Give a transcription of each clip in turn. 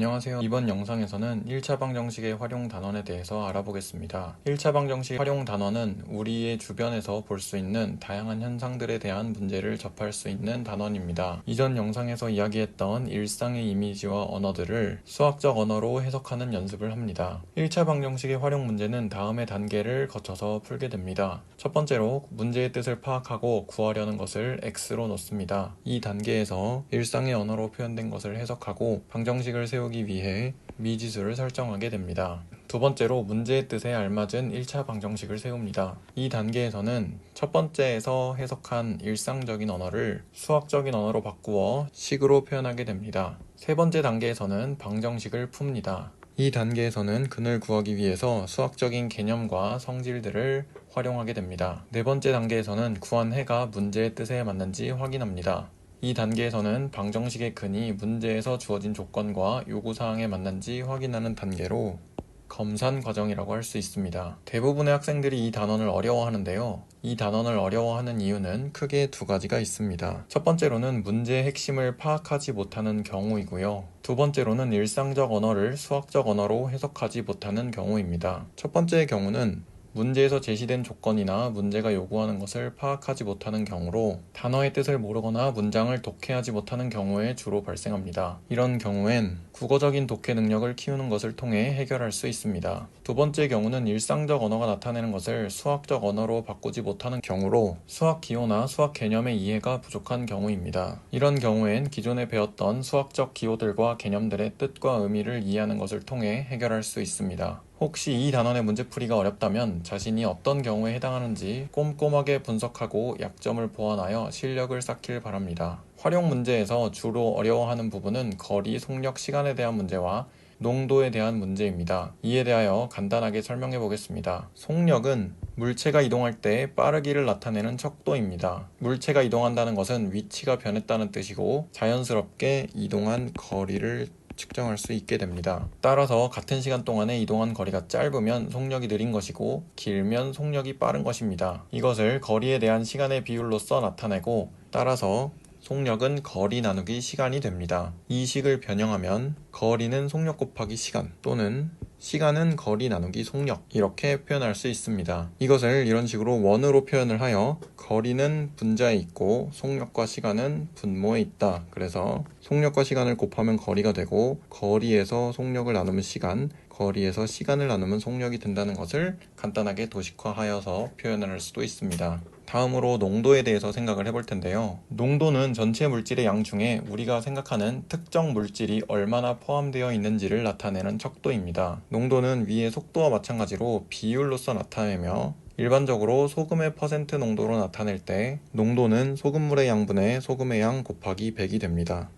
안녕하세요. 이번 영상에서는 1차 방정식의 활용 단원에 대해서 알아보겠습니다. 1차 방정식 활용 단원은 우리의 주변에서 볼 수 있는 다양한 현상들에 대한 문제를 접할 수 있는 단원입니다. 이전 영상에서 이야기했던 일상의 이미지와 언어들을 수학적 언어로 해석하는 연습을 합니다. 1차 방정식의 활용 문제는 다음의 단계를 거쳐서 풀게 됩니다. 첫 번째로 문제의 뜻을 파악하고 구하려는 것을 X로 놓습니다. 이 단계에서 일상의 언어로 표현된 것을 해석하고 방정식을 세우기 위해 미지수를 설정하게 됩니다. 두 번째로 문제의 뜻에 알맞은 1차 방정식을 세웁니다. 이 단계에서는 첫 번째에서 해석한 일상적인 언어를 수학적인 언어로 바꾸어 식으로 표현하게 됩니다. 세 번째 단계에서는 방정식을 풉니다. 이 단계에서는 근을 구하기 위해서 수학적인 개념과 성질들을 활용하게 됩니다. 네 번째 단계에서는 구한 해가 문제의 뜻에 맞는지 확인합니다. 이 단계에서는 방정식의 근이 문제에서 주어진 조건과 요구사항에 맞는지 확인하는 단계로 검산 과정이라고 할 수 있습니다. 대부분의 학생들이 이 단원을 어려워하는데요. 이 단원을 어려워하는 이유는 크게 두 가지가 있습니다. 첫 번째로는 문제의 핵심을 파악하지 못하는 경우이고요. 두 번째로는 일상적 언어를 수학적 언어로 해석하지 못하는 경우입니다. 첫 번째의 경우는 문제에서 제시된 조건이나 문제가 요구하는 것을 파악하지 못하는 경우로 단어의 뜻을 모르거나 문장을 독해하지 못하는 경우에 주로 발생합니다. 이런 경우엔 국어적인 독해 능력을 키우는 것을 통해 해결할 수 있습니다. 두 번째 경우는 일상적 언어가 나타내는 것을 수학적 언어로 바꾸지 못하는 경우로 수학 기호나 수학 개념의 이해가 부족한 경우입니다. 이런 경우엔 기존에 배웠던 수학적 기호들과 개념들의 뜻과 의미를 이해하는 것을 통해 해결할 수 있습니다. 혹시 이 단원의 문제풀이가 어렵다면 자신이 어떤 경우에 해당하는지 꼼꼼하게 분석하고 약점을 보완하여 실력을 쌓길 바랍니다. 활용 문제에서 주로 어려워하는 부분은 거리, 속력, 시간에 대한 문제와 농도에 대한 문제입니다. 이에 대하여 간단하게 설명해 보겠습니다. 속력은 물체가 이동할 때 빠르기를 나타내는 척도입니다. 물체가 이동한다는 것은 위치가 변했다는 뜻이고 자연스럽게 이동한 거리를 측정할 수 있게 됩니다. 따라서 같은 시간 동안에 이동한 거리가 짧으면 속력이 느린 것이고 길면 속력이 빠른 것입니다. 이것을 거리에 대한 시간의 비율로써 나타내고 따라서 속력은 거리 나누기 시간이 됩니다. 이 식을 변형하면 거리는 속력 곱하기 시간 또는 시간은 거리 나누기 속력 이렇게 표현할 수 있습니다. 이것을 이런 식으로 원으로 표현을 하여 거리는 분자에 있고 속력과 시간은 분모에 있다. 그래서 속력과 시간을 곱하면 거리가 되고 거리에서 속력을 나누면 시간, 거리에서 시간을 나누면 속력이 된다는 것을 간단하게 도식화하여서 표현을 할 수도 있습니다. 다음으로 농도에 대해서 생각을 해볼 텐데요. 농도는 전체 물질의 양 중에 우리가 생각하는 특정 물질이 얼마나 포함되어 있는지를 나타내는 척도입니다. 농도는 위의 속도와 마찬가지로 비율로서 나타내며 일반적으로 소금의 퍼센트 농도로 나타낼 때 농도는 소금물의 양분의 소금의 양 곱하기 100이 됩니다.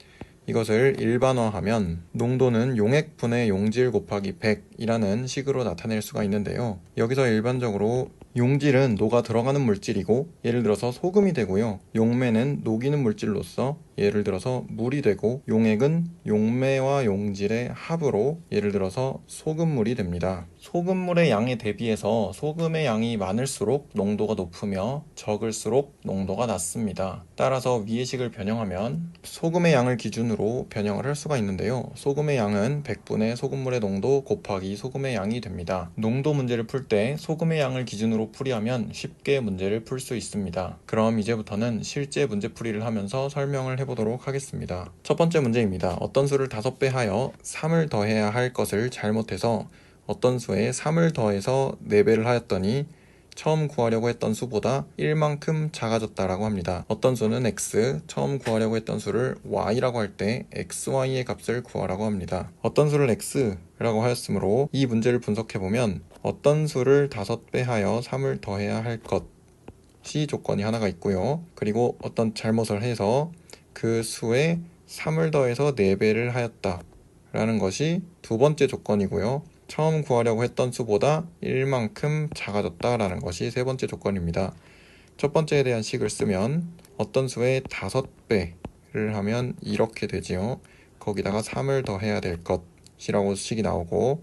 이것을 일반화하면 농도는 용액분의 용질 곱하기 100이라는 식으로 나타낼 수가 있는데요. 여기서 일반적으로 용질은 녹아 들어가는 물질이고 예를 들어서 소금이 되고요. 용매는 녹이는 물질로서 예를 들어서 물이 되고 용액은 용매와 용질의 합으로 예를 들어서 소금물이 됩니다. 소금물의 양에 대비해서 소금의 양이 많을수록 농도가 높으며 적을수록 농도가 낮습니다. 따라서 위의 식을 변형하면 소금의 양을 기준으로 변형을 할 수가 있는데요. 소금의 양은 100분의 소금물의 농도 곱하기 소금의 양이 됩니다. 농도 문제를 풀 때 소금의 양을 기준으로 풀이하면 쉽게 문제를 풀 수 있습니다. 그럼 이제부터는 실제 문제풀이를 하면서 설명을 해보도록 하겠습니다. 첫 번째 문제입니다. 어떤 수를 5배 하여 3을 더해야 할 것을 잘못해서 어떤 수에 3을 더해서 4배를 하였더니 처음 구하려고 했던 수보다 1만큼 작아졌다라고 합니다. 어떤 수는 x, 처음 구하려고 했던 수를 y라고 할 때 xy의 값을 구하라고 합니다. 어떤 수를 x라고 하였으므로 이 문제를 분석해보면 어떤 수를 5배 하여 3을 더해야 할 것이 조건이 하나가 있고요. 그리고 어떤 잘못을 해서 그 수에 3을 더해서 4배를 하였다라는 것이 두 번째 조건이고요. 처음 구하려고 했던 수보다 1만큼 작아졌다라는 것이 세 번째 조건입니다. 첫 번째에 대한 식을 쓰면 어떤 수의 5배를 하면 이렇게 되지요. 거기다가 3을 더해야 될 것이라고 식이 나오고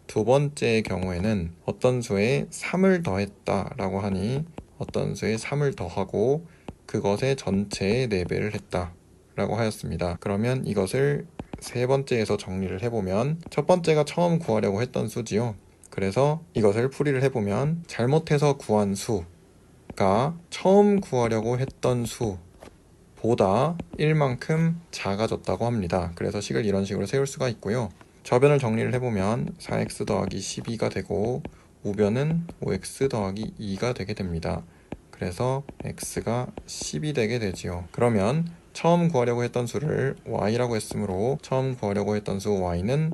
두 번째의 경우에는 어떤 수에 3을 더했다라고 하니 어떤 수에 3을 더하고 그것의 전체의 4배를 했다라고 하였습니다. 그러면 이것을 세 번째에서 정리를 해보면 첫 번째가 처음 구하려고 했던 수지요. 그래서 이것을 풀이를 해보면 잘못해서 구한 수가 처음 구하려고 했던 수보다 1만큼 작아졌다고 합니다. 그래서 식을 이런 식으로 세울 수가 있고요. 저변을 정리를 해보면 4x 더하기 12가 되고 우변은 5x 더하기 2가 되게 됩니다. 그래서 x가 10이 되게 되지요. 그러면 처음 구하려고 했던 수를 y라고 했으므로 처음 구하려고 했던 수 y는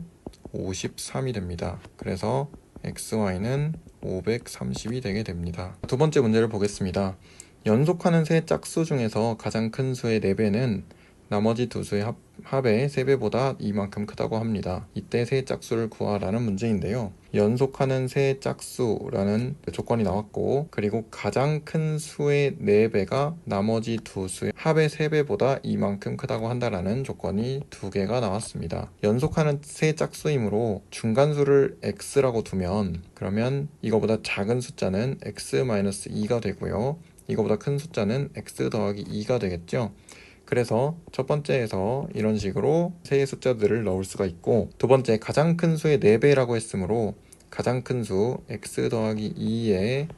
53이 됩니다. 그래서 xy는 530이 되게 됩니다. 두 번째 문제를 보겠습니다. 연속하는 세 짝수 중에서 가장 큰 수의 4배는 나머지 두 수의 합의 3배보다 이만큼 크다고 합니다. 이때 세 짝수를 구하라는 문제인데요. 연속하는 세 짝수라는 조건이 나왔고, 그리고 가장 큰 수의 4배가 나머지 두 수의 합의 3배보다 이만큼 크다고 한다라는 조건이 2개가 나왔습니다. 연속하는 세 짝수이므로 중간수를 x라고 두면, 그러면 이거보다 작은 숫자는 x-2가 되고요. 이거보다 큰 숫자는 x 더하기 2가 되겠죠. 그래서 첫 번째에서 이런 식으로 세의 숫자들을 넣을 수가 있고, 두 번째 가장 큰 수의 4배라고 했으므로 가장 큰 수 x 더하기 2의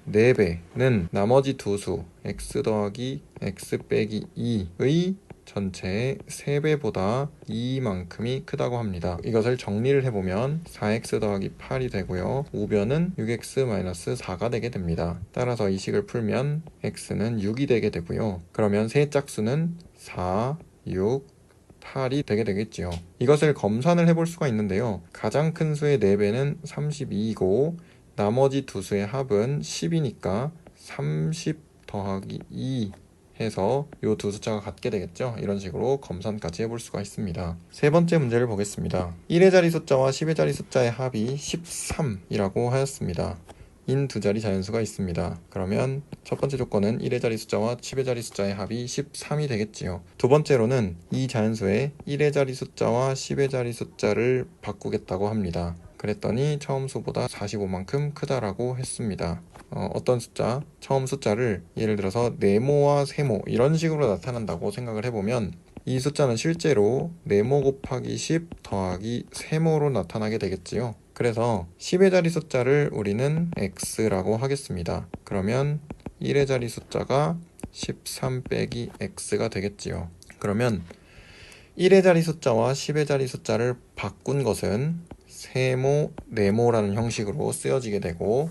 4배는 나머지 두 수 x 더하기 x 빼기 2의 전체의 3배보다 2만큼이 크다고 합니다. 이것을 정리를 해보면 4x 더하기 8이 되고요. 우변은 6x-4가 되게 됩니다. 따라서 이 식을 풀면 x는 6이 되게 되고요. 그러면 세 짝수는 4, 6, 8이 되게 되겠지요. 이것을 검산을 해볼 수가 있는데요. 가장 큰 수의 4배는 32이고 나머지 두 수의 합은 10이니까 30 더하기 2 해서 이 두 숫자가 같게 되겠죠. 이런 식으로 검산까지 해볼 수가 있습니다. 세 번째 문제를 보겠습니다. 1의 자리 숫자와 10의 자리 숫자의 합이 13이라고 하였습니다. 인 두 자리 자연수가 있습니다. 그러면 첫 번째 조건은 1의 자리 숫자와 10의 자리 숫자의 합이 13이 되겠지요. 두 번째로는 이 자연수의 1의 자리 숫자와 10의 자리 숫자를 바꾸겠다고 합니다. 그랬더니 처음 수보다 45만큼 크다라고 했습니다. 어떤 숫자, 처음 숫자를 예를 들어서 네모와 세모 이런 식으로 나타난다고 생각을 해보면 이 숫자는 실제로 네모 곱하기 10 더하기 세모로 나타나게 되겠지요. 그래서 10의 자리 숫자를 우리는 x라고 하겠습니다. 그러면 1의 자리 숫자가 13 빼기 x가 되겠지요. 그러면 1의 자리 숫자와 10의 자리 숫자를 바꾼 것은 세모, 네모라는 형식으로 쓰여지게 되고,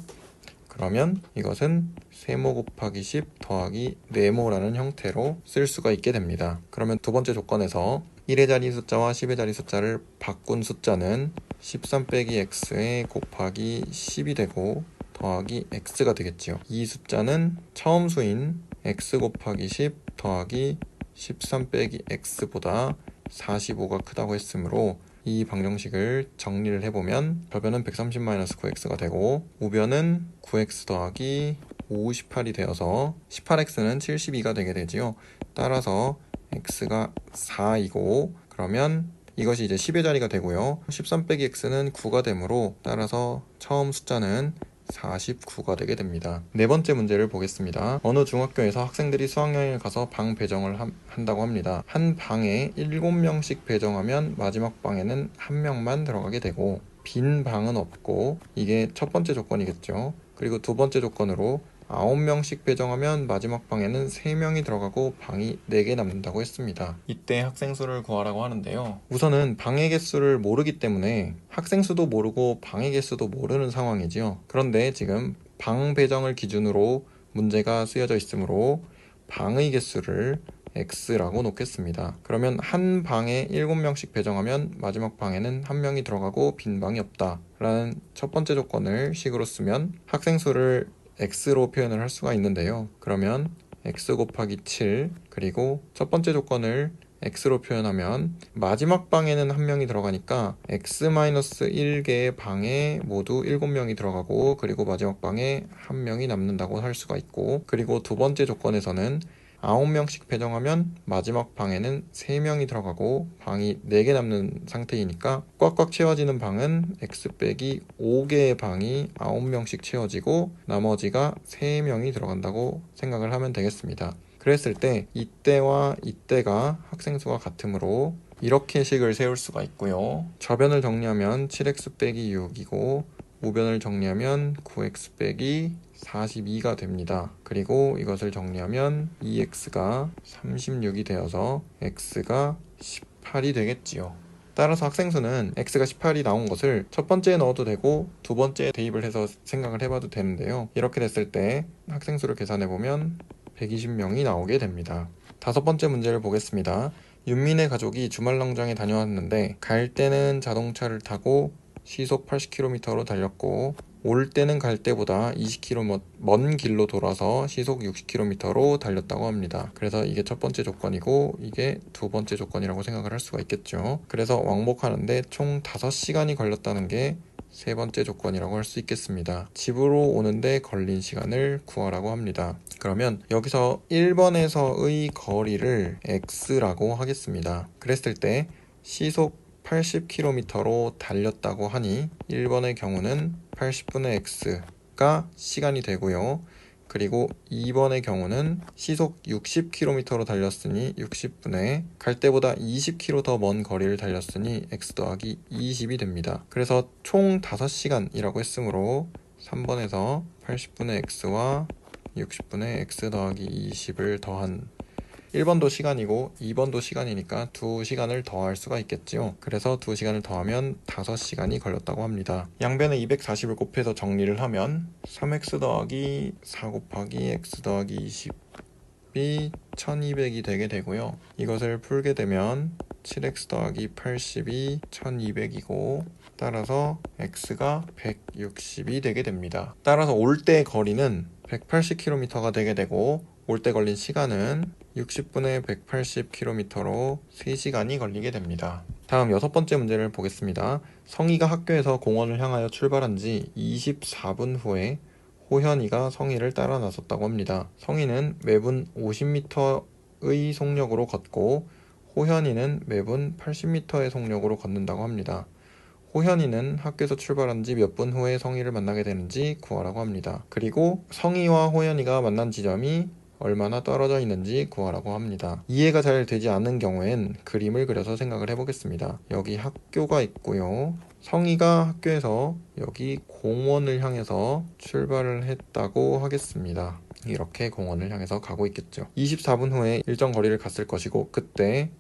그러면 이것은 세모 곱하기 10 더하기 네모라는 형태로 쓸 수가 있게 됩니다. 그러면 두 번째 조건에서 1의 자리 숫자와 10의 자리 숫자를 바꾼 숫자는 13 빼기 x에 곱하기 10이 되고 더하기 x가 되겠지요. 이 숫자는 처음 수인 x 곱하기 10 더하기 13 빼기 x보다 45가 크다고 했으므로 이 방정식을 정리를 해보면 저변은 130-9x가 되고 우변은 9x 더하기 58이 되어서 18x는 72가 되게 되지요. 따라서 x가 4이고, 그러면 이것이 이제 10의 자리가 되고요. 13 빼기 x는 9가 되므로 따라서 처음 숫자는 49가 되게 됩니다. 네 번째 문제를 보겠습니다. 어느 중학교에서 학생들이 수학여행을 가서 방 배정을 한다고 합니다. 한 방에 7명씩 배정하면 마지막 방에는 1명만 들어가게 되고 빈 방은 없고, 이게 첫 번째 조건이겠죠. 그리고 두 번째 조건으로 9명씩 배정하면 마지막 방에는 3명이 들어가고 방이 4개 남는다고 했습니다. 이때 학생 수를 구하라고 하는데요. 우선은 방의 개수를 모르기 때문에 학생 수도 모르고 방의 개수도 모르는 상황이지요. 그런데 지금 방 배정을 기준으로 문제가 쓰여져 있으므로 방의 개수를 x라고 놓겠습니다. 그러면 한 방에 7명씩 배정하면 마지막 방에는 1명이 들어가고 빈 방이 없다 라는 첫 번째 조건을 식으로 쓰면 학생 수를 x로 표현을 할 수가 있는데요. 그러면 x 곱하기 7, 그리고 첫 번째 조건을 x로 표현하면 마지막 방에는 1명이 들어가니까 x-1개의 방에 모두 7명이 들어가고, 그리고 마지막 방에 1명이 남는다고 할 수가 있고, 그리고 두 번째 조건에서는 9명씩 배정하면 마지막 방에는 3명이 들어가고 방이 4개 남는 상태이니까 꽉꽉 채워지는 방은 x 빼기 5개의 방이 9명씩 채워지고 나머지가 3명이 들어간다고 생각을 하면 되겠습니다. 그랬을 때 이때와 이때가 학생 수가 같으므로 이렇게 식을 세울 수가 있고요. 좌변을 정리하면 7x 빼기 6이고 우변을 정리하면 9x 빼기 42가 됩니다. 그리고 이것을 정리하면 2x가 36이 되어서 x가 18이 되겠지요. 따라서 학생수는 x가 18이 나온 것을 첫 번째에 넣어도 되고 두 번째에 대입을 해서 생각을 해봐도 되는데요. 이렇게 됐을 때 학생수를 계산해보면 120명이 나오게 됩니다. 다섯 번째 문제를 보겠습니다. 윤민의 가족이 주말 농장에 다녀왔는데 갈 때는 자동차를 타고 시속 80km로 달렸고 올 때는 갈 때보다 20km 먼 길로 돌아서 시속 60km로 달렸다고 합니다. 그래서 이게 첫 번째 조건이고 이게 두 번째 조건이라고 생각을 할 수가 있겠죠. 그래서 왕복하는데 총 5시간이 걸렸다는 게 세 번째 조건이라고 할 수 있겠습니다. 집으로 오는데 걸린 시간을 구하라고 합니다. 그러면 여기서 1번에서의 거리를 x라고 하겠습니다. 그랬을 때 시속 80km로 달렸다고 하니 1번의 경우는 80분의 x가 시간이 되고요. 그리고 2번의 경우는 시속 60km로 달렸으니 60분의 갈 때보다 20km 더 먼 거리를 달렸으니 x 더하기 20이 됩니다. 그래서 총 5시간이라고 했으므로 3번에서 80분의 x와 60분의 x 더하기 20을 더한 1번도 시간이고 2번도 시간이니까 2시간을 더할 수가 있겠지요. 그래서 2시간을 더하면 5시간이 걸렸다고 합니다. 양변에 240을 곱해서 정리를 하면 3x 더하기 4 곱하기 x 더하기 20이 1200이 되게 되고요. 이것을 풀게 되면 7x 더하기 80이 1200이고 따라서 x가 160이 되게 됩니다. 따라서 올 때 거리는 180km가 되게 되고 올 때 걸린 시간은 60분의 180km로 3시간이 걸리게 됩니다. 다음 여섯 번째 문제를 보겠습니다. 성희가 학교에서 공원을 향하여 출발한 지 24분 후에 호현이가 성희를 따라 나섰다고 합니다. 성희는 매분 50m의 속력으로 걷고 호현이는 매분 80m의 속력으로 걷는다고 합니다. 호현이는 학교에서 출발한 지 몇 분 후에 성희를 만나게 되는지 구하라고 합니다. 그리고 성희와 호현이가 만난 지점이 얼마나 떨어져 있는지 구하라고 합니다. 이해가 잘 되지 않는 경우엔 그림을 그려서 생각을 해보겠습니다. 여기 학교가 있고요. 성희가 학교에서 여기 공원을 향해서 출발을 했다고 하겠습니다. 이렇게 공원을 향해서 가고 있겠죠. 24분 후에 일정 거리를 갔을 것이고 그때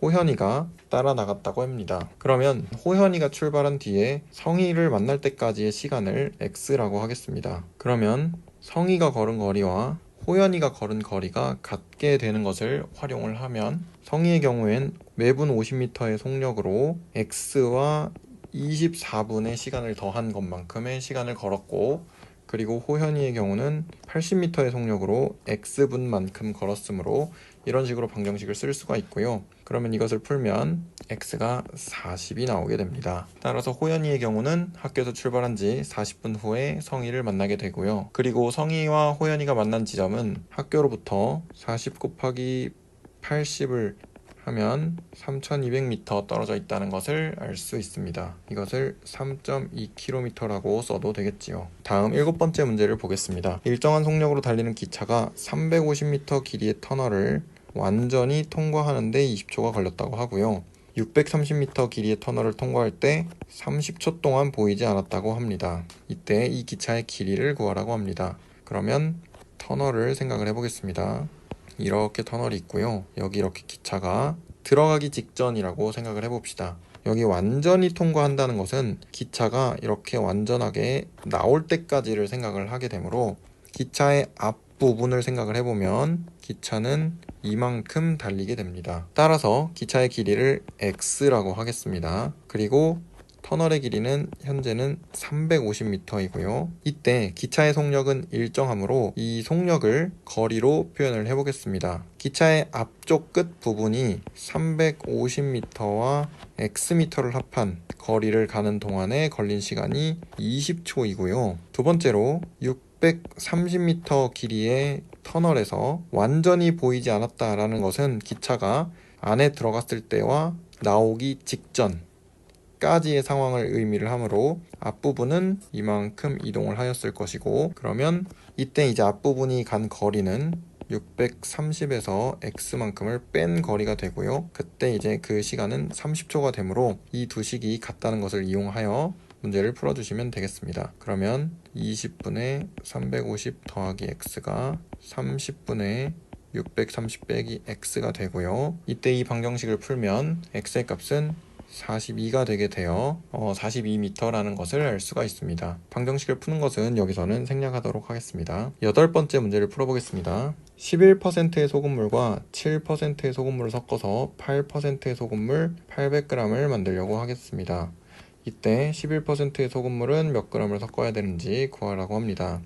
호현이가 따라 나갔다고 합니다. 그러면 호현이가 출발한 뒤에 성희를 만날 때까지의 시간을 x라고 하겠습니다. 그러면 성희가 걸은 거리와 호현이가 걸은 거리가 같게 되는 것을 활용을 하면 성희의 경우엔 매분 50m의 속력으로 x와 24분의 시간을 더한 것만큼의 시간을 걸었고 그리고 호현이의 경우는 80m의 속력으로 x분만큼 걸었으므로 이런 식으로 방정식을 쓸 수가 있고요. 그러면 이것을 풀면 x가 40이 나오게 됩니다. 따라서 호현이의 경우는 학교에서 출발한 지 40분 후에 성희를 만나게 되고요. 그리고 성희와 호현이가 만난 지점은 학교로부터 40 곱하기 80을 하면 3200m 떨어져 있다는 것을 알 수 있습니다. 이것을 3.2km라고 써도 되겠지요. 다음 일곱 번째 문제를 보겠습니다. 일정한 속력으로 달리는 기차가 350m 길이의 터널을 완전히 통과하는데 20초가 걸렸다고 하고요. 630m 길이의 터널을 통과할 때 30초 동안 보이지 않았다고 합니다. 이때 이 기차의 길이를 구하라고 합니다. 그러면 터널을 생각을 해보겠습니다. 이렇게 터널이 있고요. 여기 이렇게 기차가 들어가기 직전이라고 생각을 해봅시다. 여기 완전히 통과한다는 것은 기차가 이렇게 완전하게 나올 때까지를 생각을 하게 되므로 기차의 앞부분을 생각을 해보면 기차는 이만큼 달리게 됩니다. 따라서 기차의 길이를 x라고 하겠습니다. 그리고 터널의 길이는 현재는 350m이고요. 이때 기차의 속력은 일정하므로 이 속력을 거리로 표현을 해보겠습니다. 기차의 앞쪽 끝 부분이 350m와 xm를 합한 거리를 가는 동안에 걸린 시간이 20초이고요. 두 번째로 630m 길이의 터널에서 완전히 보이지 않았다라는 것은 기차가 안에 들어갔을 때와 나오기 직전 까지의 상황을 의미를 하므로 앞부분은 이만큼 이동을 하였을 것이고 그러면 이때 이제 앞부분이 간 거리는 630에서 x만큼을 뺀 거리가 되고요. 그때 이제 그 시간은 30초가 되므로 이 두 식이 같다는 것을 이용하여 문제를 풀어주시면 되겠습니다. 그러면 20분의 350 더하기 x가 30분의 630 빼기 x가 되고요. 이때 이 방정식을 풀면 x의 값은 42가 되게 되어 42m라는 것을 알 수가 있습니다. 방정식을 푸는 것은 여기서는 생략하도록 하겠습니다. 8번째 문제를 풀어보겠습니다. 11%의 소금물과 7%의 소금물을 섞어서 8%의 소금물 800g을 만들려고 하겠습니다. 이때 11%의 소금물은 몇 g을 섞어야 되는지 구하라고 합니다.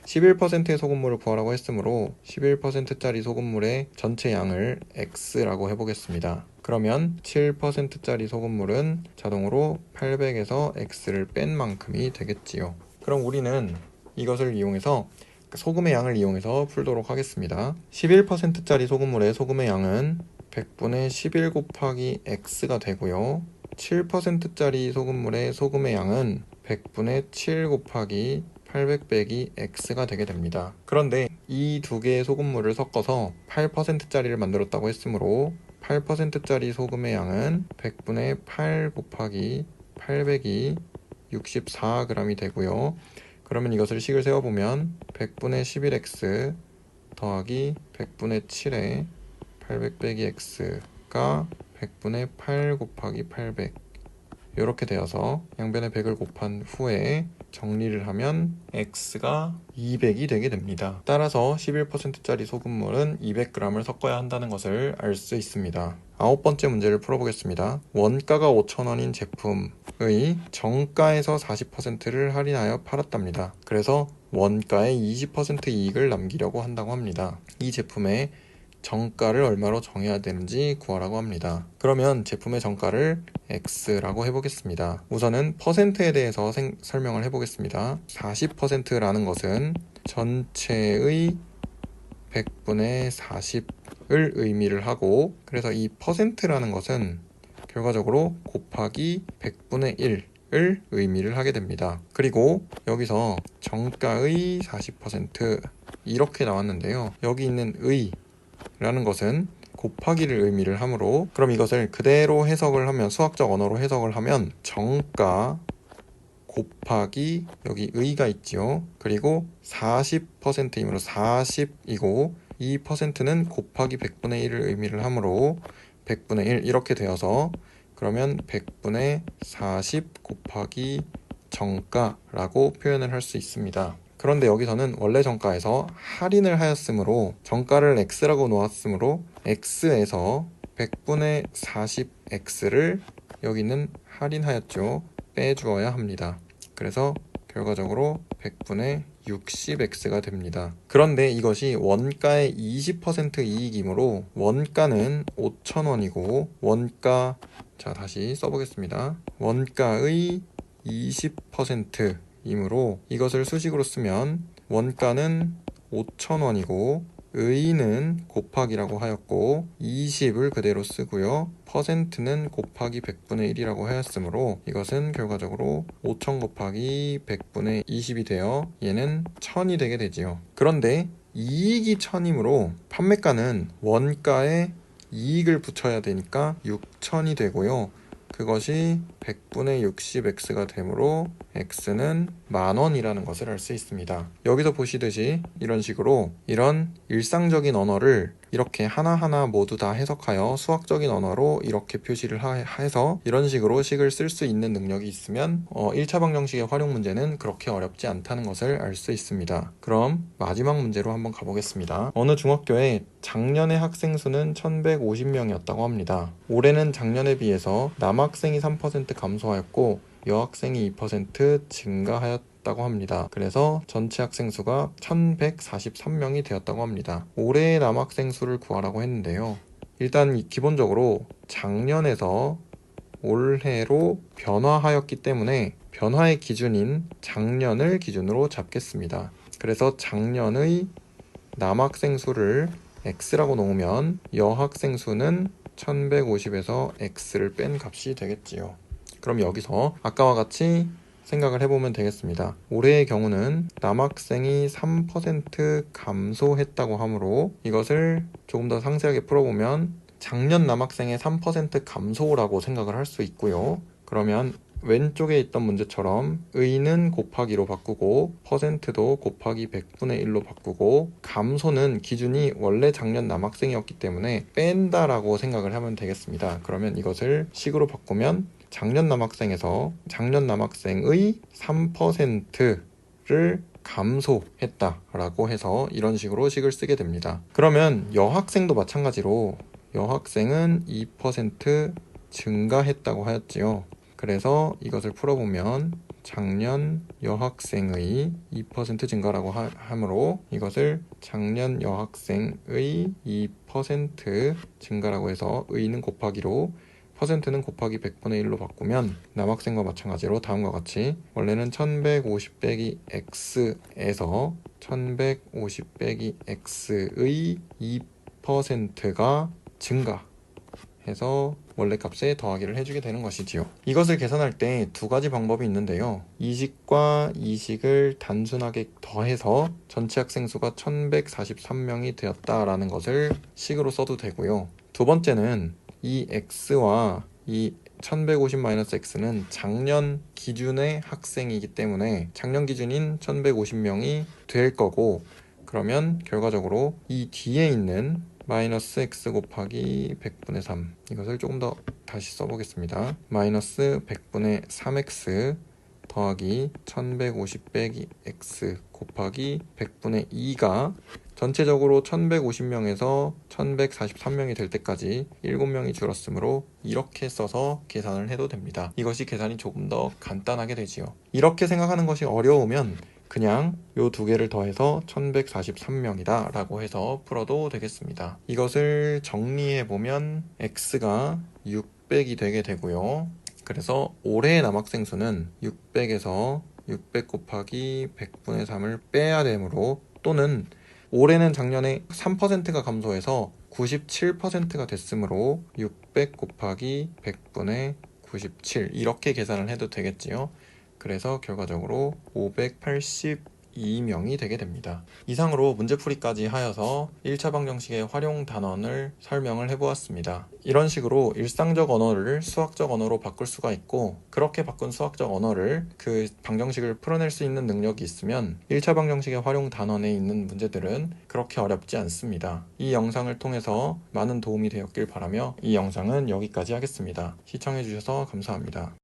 11%의 소금물을 구하라고 했으므로 11%짜리 소금물의 전체 양을 x라고 해보겠습니다. 그러면 7%짜리 소금물은 자동으로 800에서 x를 뺀 만큼이 되겠지요. 그럼 우리는 이것을 이용해서 소금의 양을 이용해서 풀도록 하겠습니다. 11%짜리 소금물의 소금의 양은 100분의 11 곱하기 x가 되고요. 7%짜리 소금물의 소금의 양은 100분의 7 곱하기 800 빼기 x가 되게 됩니다. 그런데 이 두 개의 소금물을 섞어서 8%짜리를 만들었다고 했으므로 8%짜리 소금의 양은 100분의 8 곱하기 800이 64g이 되고요. 그러면 이것을 식을 세워보면 100분의 11x 더하기 100분의 7에 800 빼기 x가 100분의 8 곱하기 800 이렇게 되어서 양변에 100을 곱한 후에 정리를 하면 x가 200이 되게 됩니다. 따라서 11%짜리 소금물은 200g을 섞어야 한다는 것을 알 수 있습니다. 9번째 문제를 풀어보겠습니다. 원가가 5,000원인 제품의 정가에서 40%를 할인하여 팔았답니다. 그래서 원가의 20% 이익을 남기려고 한다고 합니다. 이 제품의 정가를 얼마로 정해야 되는지 구하라고 합니다. 그러면 제품의 정가를 x라고 해보겠습니다. 우선은 퍼센트에 대해서 설명을 해보겠습니다. 40%라는 것은 전체의 100분의 40을 의미를 하고, 그래서 이 퍼센트라는 것은 결과적으로 곱하기 100분의 1을 의미를 하게 됩니다. 그리고 여기서 정가의 40% 이렇게 나왔는데요. 여기 있는 의 라는 것은 곱하기를 의미를 하므로, 그럼 이것을 그대로 해석을 하면, 수학적 언어로 해석을 하면 정가 곱하기 여기 의가 있지요. 그리고 40%이므로 40이고 이 퍼센트는 곱하기 100분의 1을 의미를 하므로 100분의 1 이렇게 되어서, 그러면 100분의 40 곱하기 정가라고 표현을 할 수 있습니다. 그런데 여기서는 원래 정가에서 할인을 하였으므로 정가를 x라고 놓았으므로 x에서 100분의 40x를 여기는 할인하였죠. 빼주어야 합니다. 그래서 결과적으로 100분의 60x가 됩니다. 그런데 이것이 원가의 20% 이익이므로 원가는 5,000원이고 원가, 자 다시 써보겠습니다. 원가의 20% 이므로 이것을 수식으로 쓰면 원가는 5,000원이고 의는 곱하기라고 하였고 20을 그대로 쓰고요. 퍼센트는 곱하기 100분의 1이라고 하였으므로 이것은 결과적으로 5,000 곱하기 100분의 20이 되어 얘는 1,000이 되게 되지요. 그런데 이익이 1,000이므로 판매가는 원가에 이익을 붙여야 되니까 6,000이 되고요. 그것이 100분의 60x가 되므로 x는 10,000원이라는 것을 알 수 있습니다. 여기서 보시듯이 이런 식으로 이런 일상적인 언어를 이렇게 하나하나 모두 다 해석하여 수학적인 언어로 이렇게 표시를 해서 이런 식으로 식을 쓸 수 있는 능력이 있으면 1차 방정식의 활용 문제는 그렇게 어렵지 않다는 것을 알 수 있습니다. 그럼 마지막 문제로 한번 가보겠습니다. 어느 중학교에 작년의 학생 수는 1,150명이었다고 합니다. 올해는 작년에 비해서 남학생이 3% 감소하였고 여학생이 2% 증가하였다고 합니다. 그래서 전체 학생 수가 1,143명이 되었다고 합니다. 올해의 남학생 수를 구하라고 했는데요. 일단 기본적으로 작년에서 올해로 변화하였기 때문에 변화의 기준인 작년을 기준으로 잡겠습니다. 그래서 작년의 남학생 수를 x라고 놓으면 여학생 수는 1,150에서 x를 뺀 값이 되겠지요. 그럼 여기서 아까와 같이 생각을 해보면 되겠습니다. 올해의 경우는 남학생이 3% 감소했다고 하므로 이것을 조금 더 상세하게 풀어보면 작년 남학생의 3% 감소라고 생각을 할 수 있고요. 그러면 왼쪽에 있던 문제처럼 의는 곱하기로 바꾸고 퍼센트도 곱하기 100분의 1로 바꾸고 감소는 기준이 원래 작년 남학생이었기 때문에 뺀다라고 생각을 하면 되겠습니다. 그러면 이것을 식으로 바꾸면 작년 남학생에서 작년 남학생의 3%를 감소했다라고 해서 이런 식으로 식을 쓰게 됩니다. 그러면 여학생도 마찬가지로 여학생은 2% 증가했다고 하였지요. 그래서 이것을 풀어보면 작년 여학생의 2% 증가라고 하므로 이것을 작년 여학생의 2% 증가라고 해서 의는 곱하기로 퍼센트는 곱하기 100분의 1로 바꾸면 남학생과 마찬가지로 다음과 같이 원래는 1150 빼기 x에서 1150 빼기 x의 2%가 증가해서 원래 값에 더하기를 해주게 되는 것이지요. 이것을 계산할 때 두 가지 방법이 있는데요. 이식과 이식을 단순하게 더해서 전체 학생 수가 1143명이 되었다라는 것을 식으로 써도 되고요. 두 번째는 이 x와 이 1150-x는 작년 기준의 학생이기 때문에 작년 기준인 1150명이 될 거고, 그러면 결과적으로 이 뒤에 있는 마이너스 x 곱하기 100분의 3 이것을 조금 더 다시 써보겠습니다. 마이너스 100분의 3x 더하기 1150 빼기 x 곱하기 100분의 2가 전체적으로 1150명에서 1143명이 될 때까지 7명이 줄었으므로 이렇게 써서 계산을 해도 됩니다. 이것이 계산이 조금 더 간단하게 되지요. 이렇게 생각하는 것이 어려우면 그냥 요 두 개를 더해서 1143명이다 라고 해서 풀어도 되겠습니다. 이것을 정리해보면 x가 600이 되게 되고요. 그래서 올해의 남학생 수는 600에서 600 곱하기 100분의 3을 빼야 되므로, 또는 올해는 작년에 3%가 감소해서 97%가 됐으므로 600 곱하기 100분의 97 이렇게 계산을 해도 되겠지요. 그래서 결과적으로 582명이 되게 됩니다. 이상으로 문제풀이까지 하여서 1차 방정식의 활용 단원을 설명을 해보았습니다. 이런 식으로 일상적 언어를 수학적 언어로 바꿀 수가 있고, 그렇게 바꾼 수학적 언어를 그 방정식을 풀어낼 수 있는 능력이 있으면 1차 방정식의 활용 단원에 있는 문제들은 그렇게 어렵지 않습니다. 이 영상을 통해서 많은 도움이 되었길 바라며 이 영상은 여기까지 하겠습니다. 시청해주셔서 감사합니다.